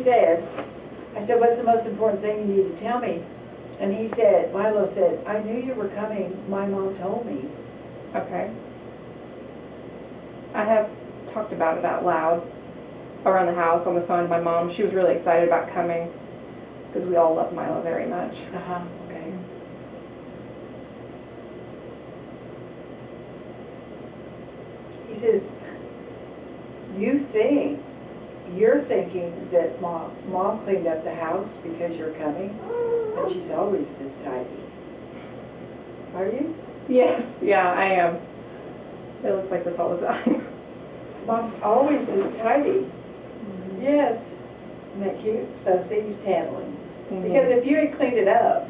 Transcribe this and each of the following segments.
said, I said, what's the most important thing you need to tell me? And he said, Milo said, I knew you were coming. My mom told me. Okay. I have talked about it out loud around the house on the phone to my mom. She was really excited about coming because we all love Milo very much. Okay. He says, you're thinking that mom cleaned up the house because you're coming, and she's always this tidy. Are you? Yes, yeah, I am. It looks like this all the time. Mom's always this tidy. Yes. Isn't that cute? So Steve's handling. Because if you had cleaned it up,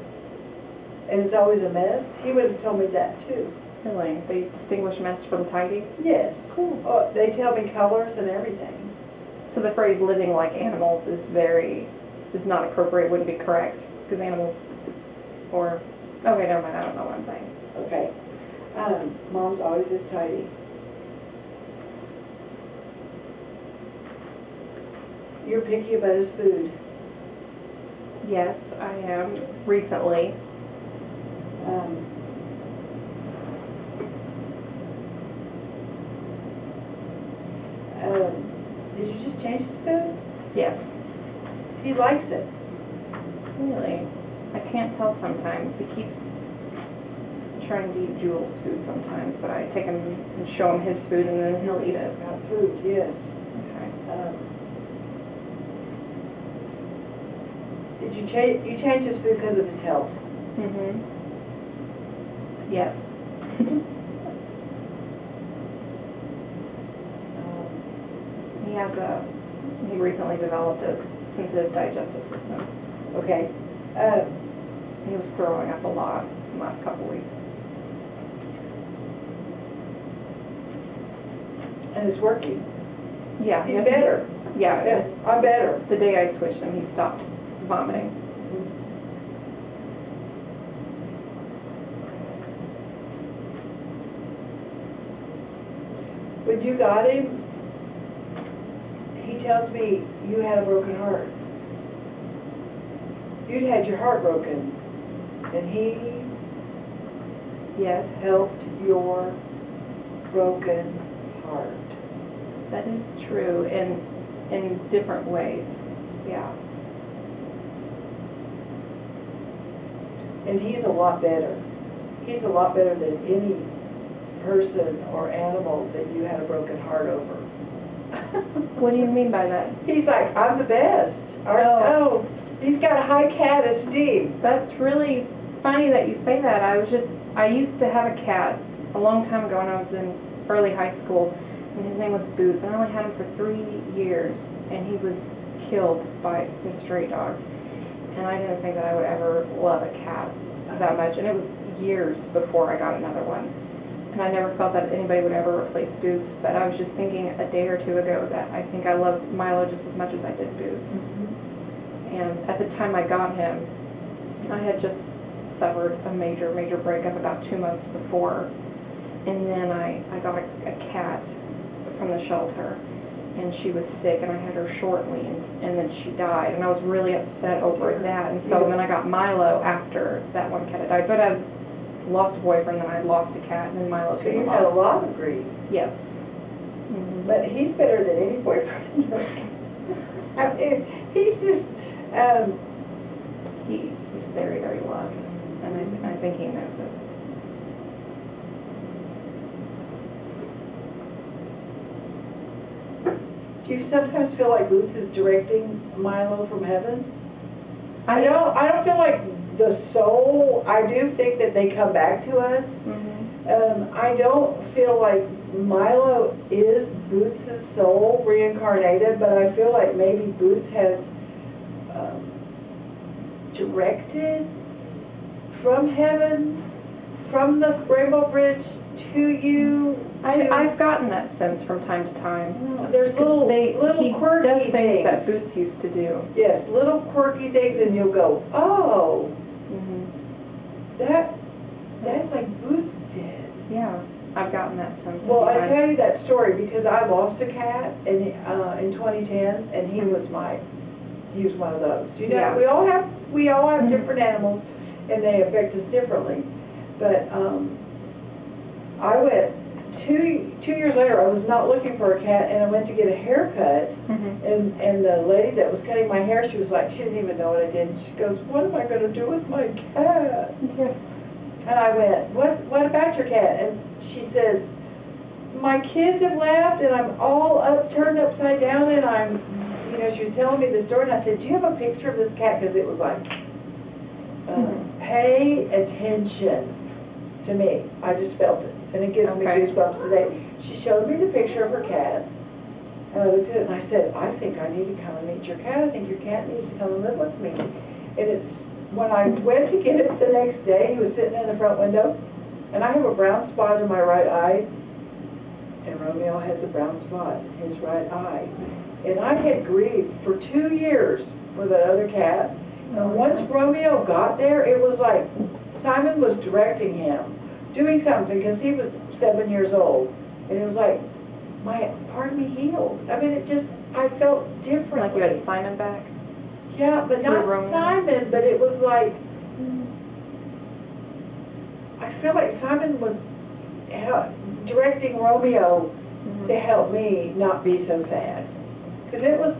and it's always a mess, he would have told me that too. Really? They distinguish mess from tidy? Yes. Cool. Oh, they tell me colors and everything. So the phrase living like animals is not appropriate, wouldn't be correct, because animals, okay, never mind, I don't know what I'm saying. Okay. Mom's always this tidy. You're picky about his food. Yes, I am, recently. Did you just change his food? Yes. He likes it. Really? I can't tell sometimes. He keeps trying to eat Jules' food sometimes, but I take him and show him his food and then he'll eat it. About food, yes. Okay. Did you change his food because of his health? Yes. He recently developed a sensitive digestive system. Okay. He was throwing up a lot in the last couple weeks. And it's working. Yeah. He's better. Yeah. I'm better. The day I switched him, he stopped vomiting. When you got him, he tells me you had a broken heart. You'd had your heart broken, and he helped your broken heart. That is true in different ways. Yeah. And he's a lot better. He's a lot better than any person or animal that you had a broken heart over. What do you mean by that? He's like, I'm the best. Oh, he's got a high cat esteem. That's really funny that you say that. I used to have a cat a long time ago when I was in early high school, and his name was Boots, and I only had him for 3 years, and he was killed by some stray dogs. And I didn't think that I would ever love a cat that much, and it was years before I got another one. And I never felt that anybody would ever replace Boots, but I was just thinking a day or two ago that I think I loved Milo just as much as I did Boots. And at the time I got him, I had just suffered a major breakup about 2 months before, and then I got a cat from the shelter, and she was sick, and I had her shortly, and then she died, and I was really upset over that, and so then I got Milo after that one cat had died. So I lost a boyfriend, then I lost a cat, and then Milo came along. So you had a lot of grief. Yes. But he's better than any boyfriend. I mean, he's just, he's very, very loved, and I think he knows it. Do you sometimes feel like Boots is directing Milo from heaven? I don't feel like the soul. I do think that they come back to us. I don't feel like Milo is Boots' soul reincarnated, but I feel like maybe Boots has directed from heaven, from the Rainbow Bridge to you. I've gotten that sense from time to time. There's little quirky things that Boots used to do. Yes, little quirky things, and you'll go, oh, that's like Boots did. Yeah, I've gotten that sense. Well, I tell you that story because I lost a cat in 2010, and he was my use one of those. You know, Yeah. we all have different animals, and they affect us differently. But I went 2 years later. I was not looking for a cat, and I went to get a haircut. And the lady that was cutting my hair, she was like, she didn't even know what I did. And she goes, "What am I going to do with my cat?" And I went, "What about your cat?" And she says, "My kids have left, and I'm all turned upside down, and I'm," you know, she was telling me the story, and I said, "Do you have a picture of this cat?" Because it was like, pay attention to me. I just felt it, and it gives me goosebumps today. She showed me the picture of her cat, and I looked at it, and I said, "I think I need to come and meet your cat. I think your cat needs to come and live with me." And it's, when I went to get it the next day, he was sitting in the front window, and I have a brown spot in my right eye, and Romeo has a brown spot in his right eye. And I had grieved for 2 years for that other cat. And once Romeo got there, it was like Simon was directing him, doing something, because he was 7 years old. And it was like, part of me healed. I mean, it just, I felt different. Like you had Simon back? Yeah, but not Simon, but it was like, I feel like Simon was directing Romeo to help me not be so sad. Because it was,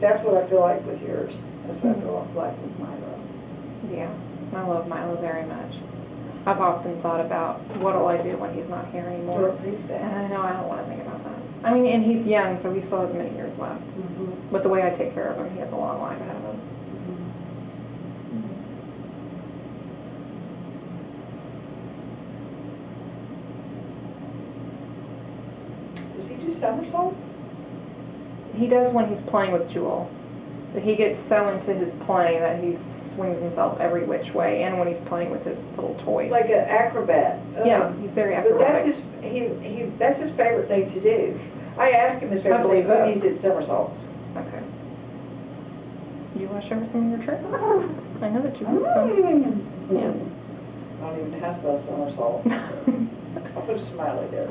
that's what I feel like with yours. That's what I feel like with Milo. Yeah, I love Milo very much. I've often thought about what will I do when he's not here anymore. And I know I don't want to think about that. I mean, and he's young, so he still has many years left. But the way I take care of him, he has a long life ahead of him. Does he do somersaults? He does when he's playing with Jewel. But he gets so into his playing that he swings himself every which way, and when he's playing with his little toys. Like an acrobat. Yeah, he's very acrobatic. But that's his favorite thing to do. I asked him his favorite thing when he did somersaults. Okay. You want to show her some of your tricks? I know that you want some. Yeah. I don't even have to somersault. I'll put a smiley there.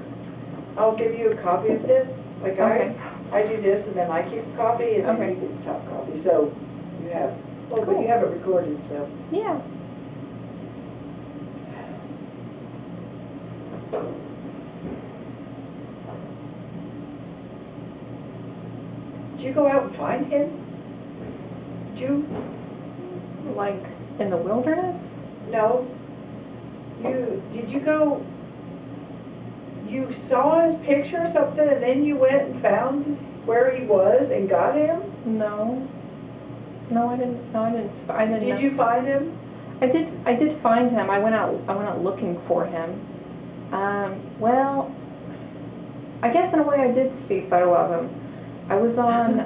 I'll give you a copy of this. Like I do this, and then I keep a copy, and then you get the top copy. So you have, but you have it recorded, so. Yeah. Did you go out and find him? Did you? Like in the wilderness? No. Did you go? You saw his picture or something, and then you went and found where he was and got him? No. No, I didn't. No, I didn't. Did you find him? I did find him. I went out looking for him. Well, I guess in a way I did see a photo of him. I was on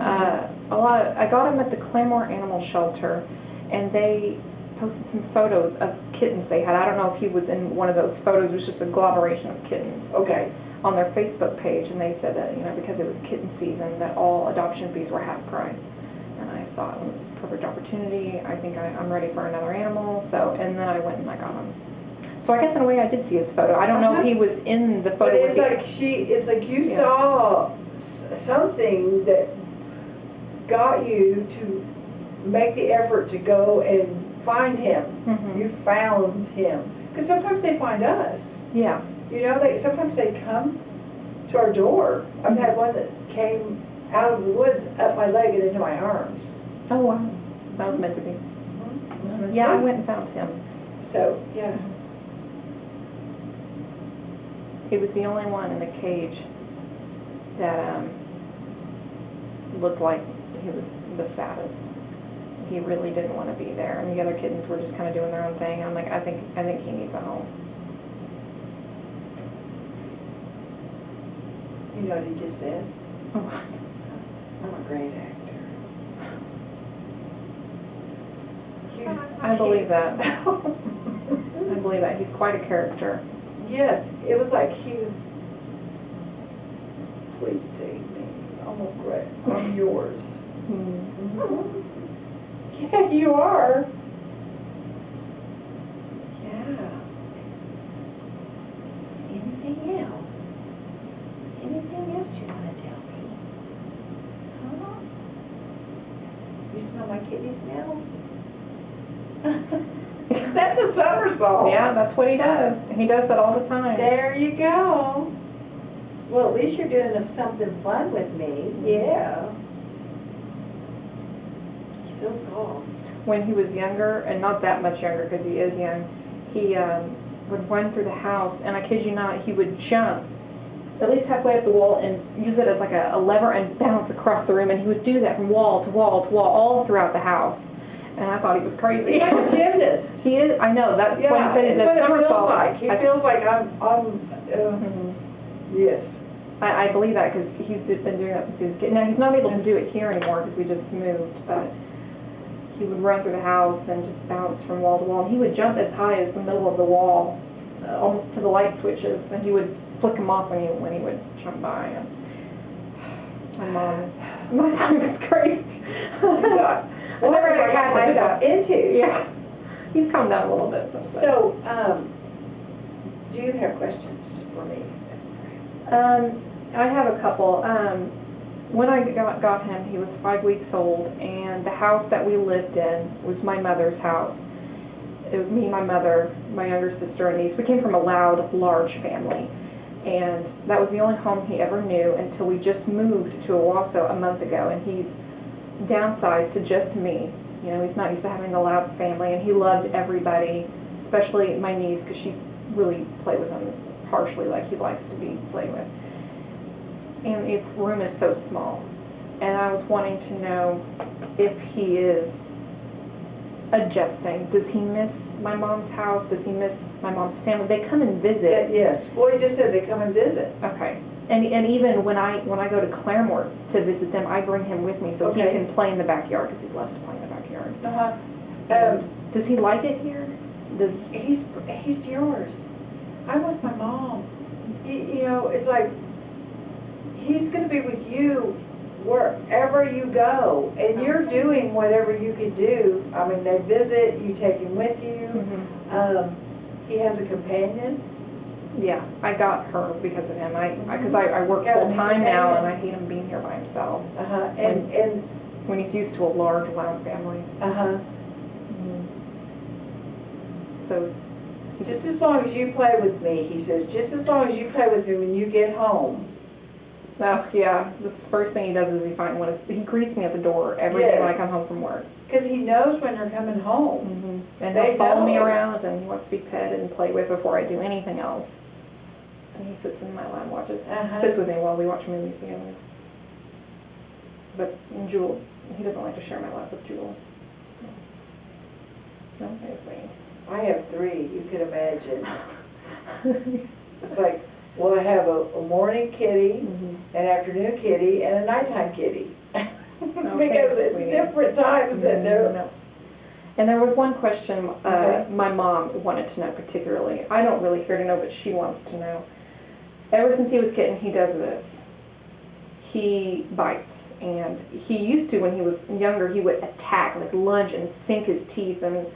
I got him at the Claremore Animal Shelter, and they posted some photos of kittens they had. I don't know if he was in one of those photos. It was just a agglomeration of kittens. Okay. On their Facebook page, and they said that, you know, because it was kitten season, that all adoption fees were half price. And I thought, well, it's a perfect opportunity. I think I'm ready for another animal. So, and then I went and I got him. So I guess in a way I did see his photo. I don't know if he was in the photo. But it's like you saw something that got you to make the effort to go and find him. You found him. Because sometimes they find us. Yeah. You know, sometimes they come to our door. I've had one that came out of the woods up my leg and into my arms. Oh, wow. That was meant to be. Yeah, I went and found him. So, yeah. He was the only one in the cage that looked like he was the saddest. He really didn't want to be there, and the other kittens were just kind of doing their own thing. I'm like, I think he needs a home. You know what he just said? Oh. I'm a great actor. I believe that. I believe that. He's quite a character. Yes, it was like he was, please take me. I'm great. I'm yours. Yeah, you are. Yeah. Anything else? Anything else you want to tell me? Huh? You smell my kidney smell? That's a somersault. Yeah, that's what he does. He does that all the time. There you go. Well, at least you're doing something fun with me. Yeah. So cool. When he was younger, and not that much younger because he is young, he would run through the house, and I kid you not, he would jump at least halfway up the wall and use it as like a lever and bounce across the room, and he would do that from wall to wall to wall all throughout the house. And I thought he was crazy. He's like a gymnast. He is, I know, that's what he said he does somersault. He feels like yes. I believe that because he's been doing that since he was a kid. Now, he's not able to do it here anymore because we just moved, but he would run through the house and just bounce from wall to wall. He would jump as high as the middle of the wall, almost to the light switches, and he would flick them off when he would jump by. And my mom was crazy. I never had a cat like that. Yeah. He's calmed down a little bit. So, do you have questions for me? I have a couple. When I got him, he was 5 weeks old, and the house that we lived in was my mother's house. It was me, my mother, my younger sister, and niece. We came from a loud, large family, and that was the only home he ever knew until we just moved to Owasso a month ago, and he's downsized to just me. You know, he's not used to having a loud family, and he loved everybody, especially my niece, because she really played with him harshly like he likes to be played with. And his room is so small, and I was wanting to know if he is adjusting. Does he miss my mom's house? Does he miss my mom's family? They come and visit. Yes. Well, he just said they come and visit. Okay. And even when I go to Claremore to visit them, I bring him with me so he can play in the backyard because he loves to play in the backyard. Does he like it here? He's yours. I'm with my mom. You know, it's like he's going to be with you wherever you go, and you're doing whatever you can do. I mean, they visit, you take him with you. He has a companion. Yeah, I got her because of him. Because I work full time now, and I hate him being here by himself. And when he's used to a large, loud family. So. Just as long as you play with me, he says. Just as long as you play with me when you get home. Oh, yeah. The first thing he does is he greets me at the door every day when I come home from work. Because he knows when you're coming home. And he'll follow me around, and he wants to be petted and played with before I do anything else. And he sits in my lap and sits with me while we watch movies together. But Jewel, he doesn't like to share my lap with Jewel. No, seriously. I have 3, you can imagine. It's like, well, I have a morning kitty, an afternoon kitty, and a nighttime kitty. Because it's different times that they're... And there was one question my mom wanted to know particularly. I don't really care to know, but she wants to know. Ever since he was kitten, he does this. He bites. And he used to, when he was younger, he would attack, like lunge and sink his teeth, and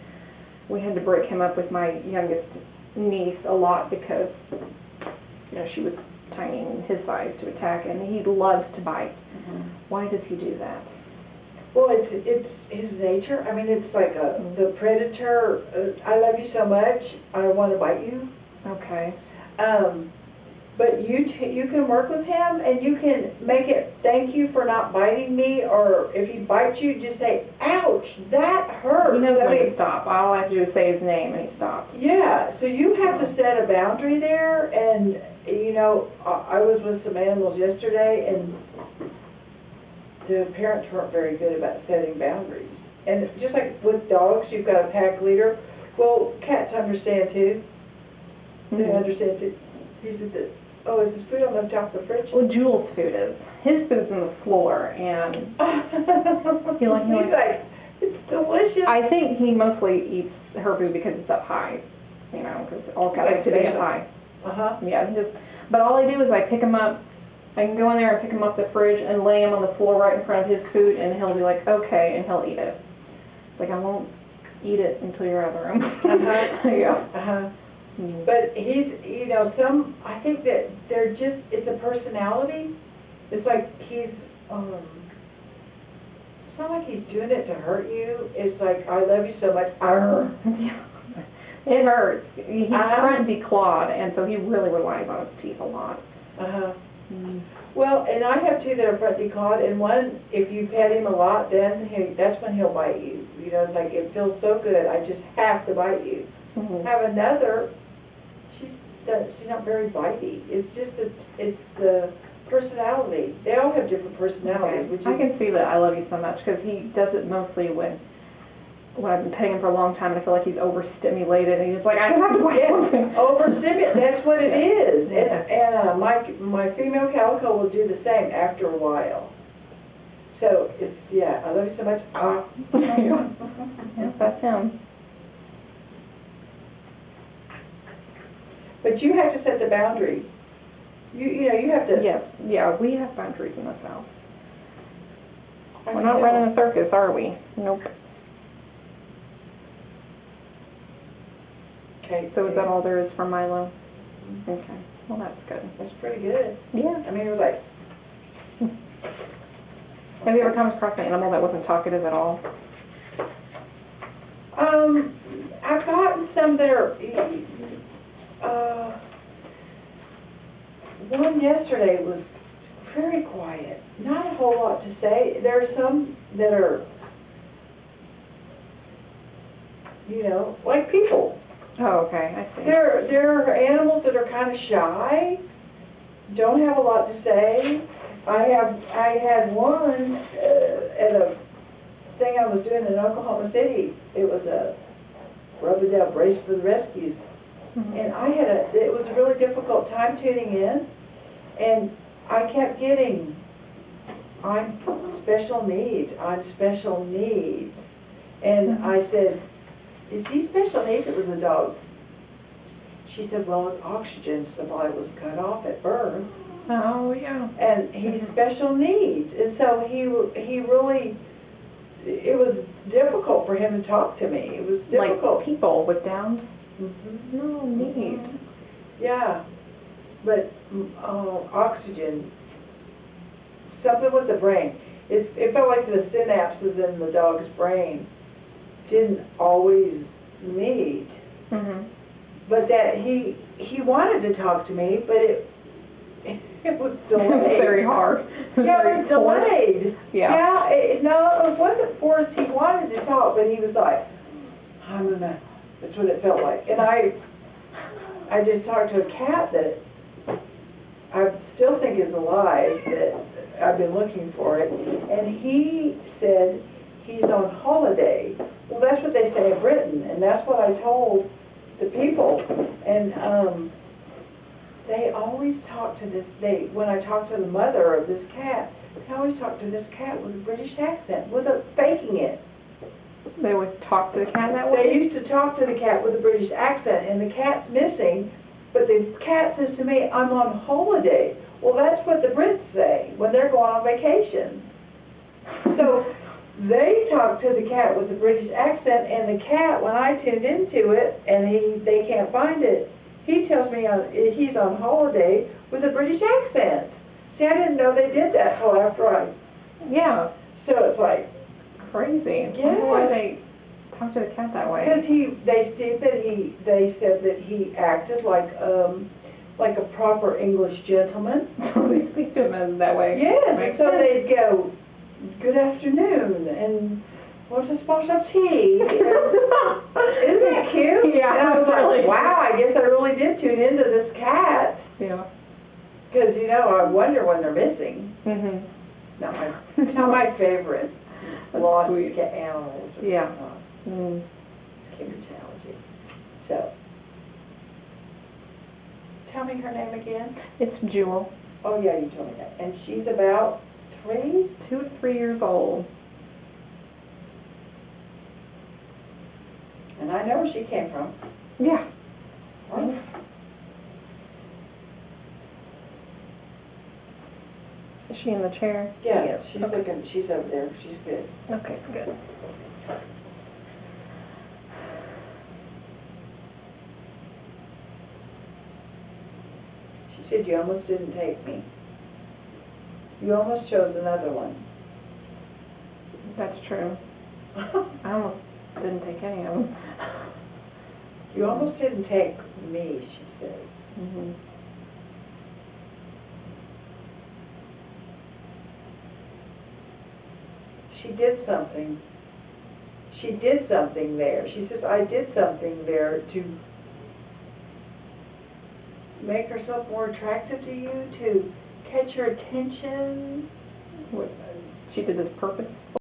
we had to break him up with my youngest niece a lot because, you know, she was tiny and his size to attack, and he loves to bite. Why does he do that? Well, it's his nature. I mean, it's like the predator. I love you so much, I want to bite you. Okay. But you can work with him, and you can make it, thank you for not biting me, or if he bites you, just say, ouch, that hurts. He knows when to stop. All I have to do is say his name, and he stops. Yeah, so you have to set a boundary there, and, you know, I was with some animals yesterday, and the parents weren't very good about setting boundaries. And just like with dogs, you've got a pack leader. Well, cats understand, too. They understand, too. He said that, oh, is his food on the top of the fridge? Well, Jewel's food is. His food's on the floor, and he's like, it's delicious. I think he mostly eats her food because it's up high, you know, because all cats like to be up high. Yeah, but all I do is I pick him up. I can go in there and pick him up the fridge and lay him on the floor right in front of his food, and he'll be like, okay, and he'll eat it. It's like, I won't eat it until you're out of the room. Yeah. But he's, you know, I think that they're just, it's a personality. It's like he's It's not like he's doing it to hurt you. It's like, I love you so much. Arr. Yeah. It hurts. He's front declawed, and so he really relies on his teeth a lot. Uh-huh. Well, and I have two that are front declawed, and one, if you pet him a lot, then that's when he'll bite you. You know, it's like, it feels so good, I just have to bite you. Have another, she's not very bitey. It's just, it's the personality. They all have different personalities. Okay. I can see that I love you so much, because he does it mostly when I've been petting him for a long time, and I feel like he's overstimulated, and he's like, I have to bite something. Overstimulated, that's what it is. And my female calico will do the same after a while. So, it's, yeah, I love you so much. Yes, that's him. But you have to set the boundaries. You know, you have to. Yes, yeah, we have boundaries in this house. We're not running a circus, are we? Nope. Okay. So is that all there is for Milo? Okay. Well, that's good. That's pretty good. Yeah. I mean, it was like. Have you ever come across an animal that wasn't talkative at all? I've gotten some that are. One yesterday was very quiet. Not a whole lot to say. There are some that are, you know, like people. Oh, okay, I see. There are animals that are kind of shy, don't have a lot to say. I had one at a thing I was doing in Oklahoma City. It was a rub-a-dub race for the rescues. And it was a really difficult time tuning in, and I kept getting, I'm special needs. And I said, is he special needs? It was a dog. She said, well, his oxygen supply was cut off at birth. Oh, yeah. And he's special needs. And so he really, it was difficult for him to talk to me. It was difficult. Like people with Downs? No, neat. Yeah, but oxygen, something with the brain. It felt like the synapses in the dog's brain didn't always meet. But that he wanted to talk to me, but it was delayed. It was very hard. Yeah, it was delayed. Yeah. No, it wasn't forced. He wanted to talk, but he was like, I'm gonna. That's what it felt like. And I just talked to a cat that I still think is alive, that I've been looking for it, and he said he's on holiday. Well, that's what they say in Britain, and that's what I told the people. And they always talk to this, when I talk to the mother of this cat, they always talk to this cat with a British accent, faking it. They would talk to the cat that way? They used to talk to the cat with a British accent, and the cat's missing, but the cat says to me, I'm on holiday. Well, that's what the Brits say when they're going on vacation. So they talk to the cat with the British accent, and the cat, when I tuned into it, and they can't find it, he tells me he's on holiday with a British accent. See, I didn't know they did that till after Yeah. So it's like, crazy. Yeah. Why do they talk to the cat that way? Because they said that he acted like a proper English gentleman. They speak to him as that way. Yes, Makes so sense. they'd go, good afternoon, and want a spot of tea. Isn't that cute? Yeah, and I was really. like, wow, I guess I really did tune into this cat. Yeah. Because, I wonder when they're missing. Not my favorite. Lost cat animals. Yeah. Chemotology. So, tell me her name again. It's Jewel. Oh, yeah, you told me that. And she's about 2 to 3 years old. And I know where she came from. Yeah. Right? Is she in the chair? Yeah, Yes. she's looking, she's over there. She's good. Okay, good. She said, you almost didn't take me. You almost chose another one. That's true. I almost didn't take any of them. You almost didn't take me, she said. Mhm. She did something. She did something there. She says, I did something there to make herself more attractive to you, to catch your attention. What, she did this purposefully?